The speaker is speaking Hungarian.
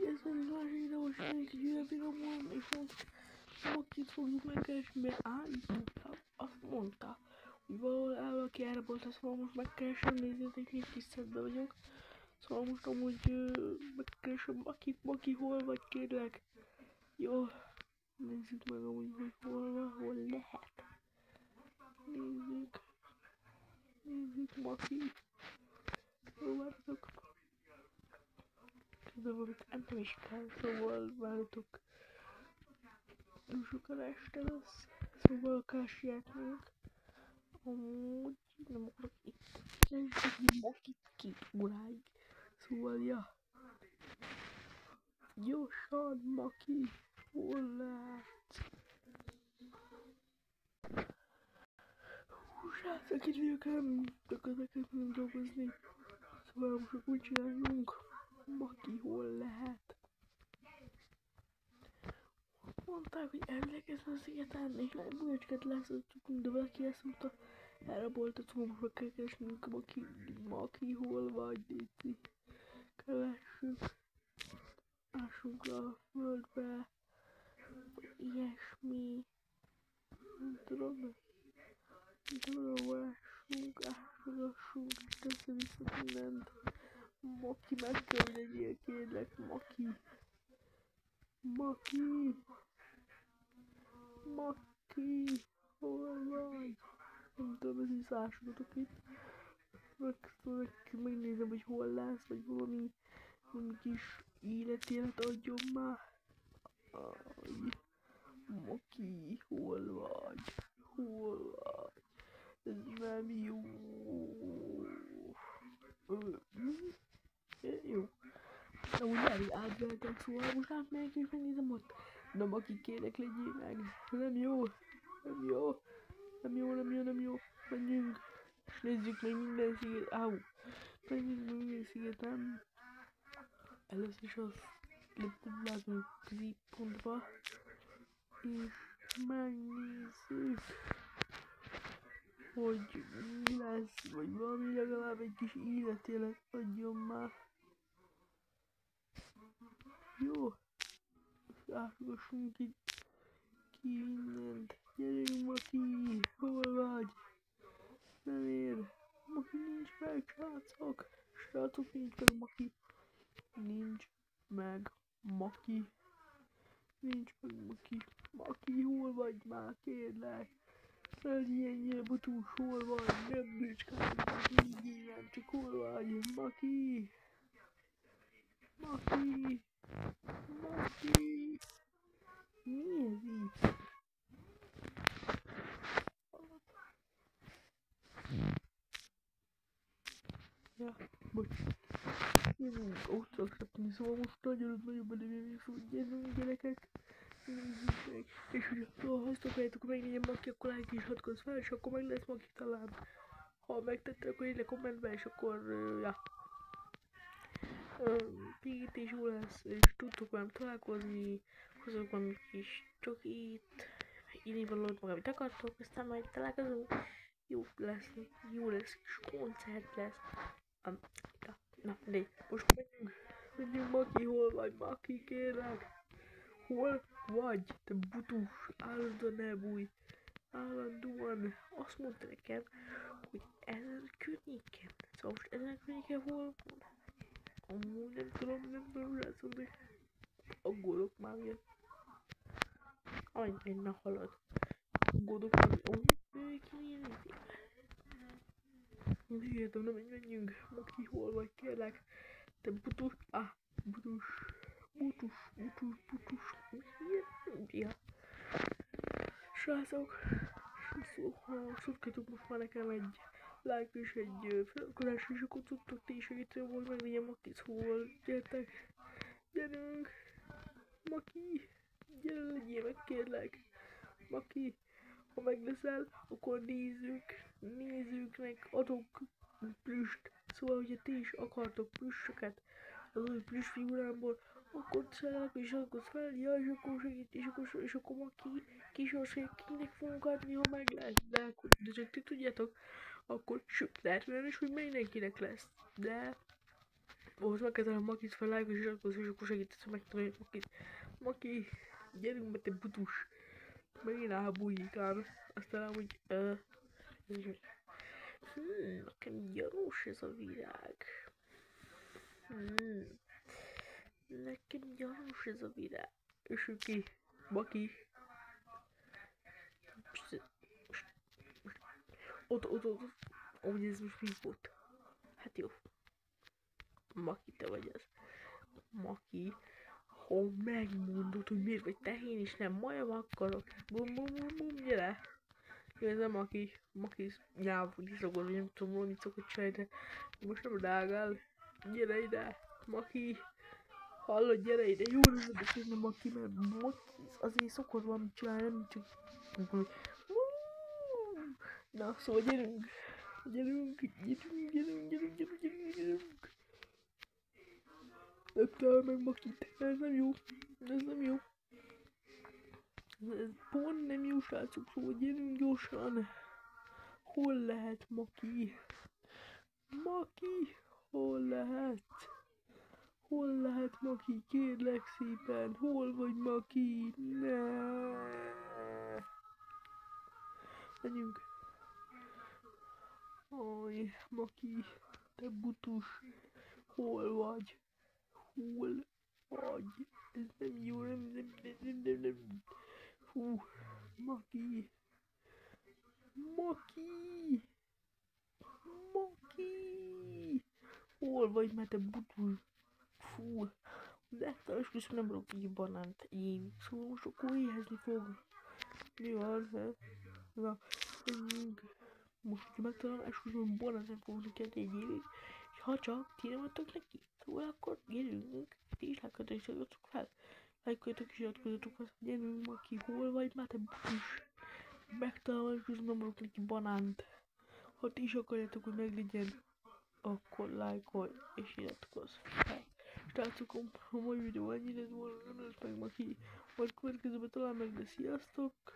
Ez egy másik videós videóm, és most Makit fogjuk megkeresni, mert állítólag azt mondta, hogy valahol aki erre volt, szóval most megkeresem, nézzétek, én tiszteletben vagyok. Szóval most amúgy megkeresem Maki hol vagy, kérlek. Jó, nézzük meg amúgy, hogy hol lehet. Nézzük Maki. Hol vártok? Közben valamit nem is kell, szóval vártok. Nem sokára este lesz, szóval kell sietnünk. Amúgy nem akarok itt kezdeni Makit 2 óráig. Szóval ja. Gyorsan Maki, hol lehet? Srácok, itt vagyok, nem dolgozni. Szóval most úgy csináljunk. Maki hol lehet? Mondták, hogy elvileg ezen a szigeten és nagy bújacskát látszottunk, de valaki ezt mondta, elrabolta, szóval most meg kell keresnünk Maki hol vagy, Déci. Kövessük. Ássunk a földbe, ilyesmi. Nem tudom, ássunk, össze-vissza mindent. Maki, meg kell, hogy legyél, kérlek, Maki, hol vagy? Nem tudom, ez is ásodok itt. Megnézem, hogy hol lesz, vagy valami kis életélet adjon már. Maki, hol vagy? Ez nem jó. Jó. De úgy elég átvertek, szóval most átmegyek és megnézem ott. De Maki, kérlek, legyél meg. Nem jó. Menjünk. És nézzük meg minden sziget. Megnézzük meg minden szigeten. Először is azt látom középpontba. És megnézzük, hogy mi lesz, vagy valami legalább egy kis életélet adjon már. Jó, átgassunk itt ki mindent. Gyerünk, Maki, hol vagy? Nem ér. Maki nincs meg, srácok. Nincs meg Maki. Maki, hol vagy már, kérlek? Ennyire butús, hol vagy? Nem bicskálod, így nem, csak hol vagy? Maki! Mi ez így? Ja, bocs. Gyerünk, ott rakni, szóval most nagyon nagyobb a lövőjük, szóval gyerünk, gyerekek. Nézzük meg. És hogyha azt akarjátok megnézni Maki, akkor like is hatkozz fel, és akkor meg lesz Maki talán. Ha megtetted, akkor írj le kommentbe, és akkor, ja. Itt is jó lesz, és tudtok velem találkozni, hozok valami kis csokit, írnivalót, meg amit akartok, aztán majd találkozunk. Jó lesz, kis koncert lesz. Ja, na, de most menjünk Maki, hol vagy, Maki, kérlek? Hol vagy, te butus, állandóan elbújj, állandóan. Azt mondta nekem, hogy ezen a környéken, szóval most ezen a környéken hol van? Amúgy nem tudom, rászolni. Aggódok már miatt. Egy na halad. Aggódok már miatt. Amúgy milyen izébe. Úgy értem, nem menjünk. Maki, hol vagy, kérlek? Te butus. Butus. Ja. Srácok, szurkoljatok most már nekem egy like és egy feliratkozás, és akkor tudtok ti is segíteni, hogy meglegyen Maki, szóval gyerünk, Maki, gyere, legyél meg, kérlek, Maki, ha meg leszel, akkor nézzük meg, adok plüst, szóval hogyha ti is akartok plüssöket az új plüss figurámból, akkor szerelek és akkor fel, ja, és akkor segít, és akkor Maki kisorsolja, kinek fogunk adni, ha meg lesz, de akkor, de csak ti tudjátok, akkor sőt, lehet olyan is, hogy mindenkinek lesz, de Ahhoz megkezdem a Makit fel lájkos és akkor segítesz, hogy megtaláljuk Makit. Maki, gyerünk be te butus. Megint elbújikál. Aztán amúgy, nekem gyanús ez a virág. Nekem gyanús ez a virág. És ő ki? Maki. Ott. Amúgy ez most mi volt? Hát jó. Maki, te vagy ez. Maki, ha megmondod, hogy miért vagy tehén és nem majom akarok. Bum, gyere. Jó, ez a Maki. Maki nyelvúni szokott, vagy nem tudom valamit szokott csinálni, de most nem rágál. Gyere ide, Maki. Hallod, gyere ide. Jó, ez nem Maki, mert Maki azért szokott valamit csinálni, nem csak... Na, szóval gyerünk. Leptál meg Makit, ez nem jó. Ez pont nem jó, srácok, szóval gyerünk gyorsan. Hol lehet Maki? Maki, hol lehet? Hol lehet Maki? Kérlek szépen, hol vagy Maki? Ne. Menjünk. Aj, Maki, te butus. Hol vagy? Hol vagy? Ez nem jó, nem. Fú, Maki. Hol vagy, mert te butul? Fú, de és nem tudok így banánt én. Szóval most akkor éhezni fog. Mi van, he? Na, menjünk. Most, hogyha megtalálom, esküszöm, banánt nem fogok neked egy évig. És ha csak ti nem adtok neki, szóval akkor gyerünk. Ti is lájkoljatok és iratkozzatok fel. Lájkoljatok és iratkozzatok fel. Gyerünk, Maki, hol vagy, már te butus? Megtalálom, és nem adok neki banánt. Ha ti is akarjátok, hogy meglegyen, akkor lájkolj és iratkozz fel. Srácok, a mai videó ennyi lett volna, nem lesz meg Maki. Majd következőben talán meg, de sziasztok!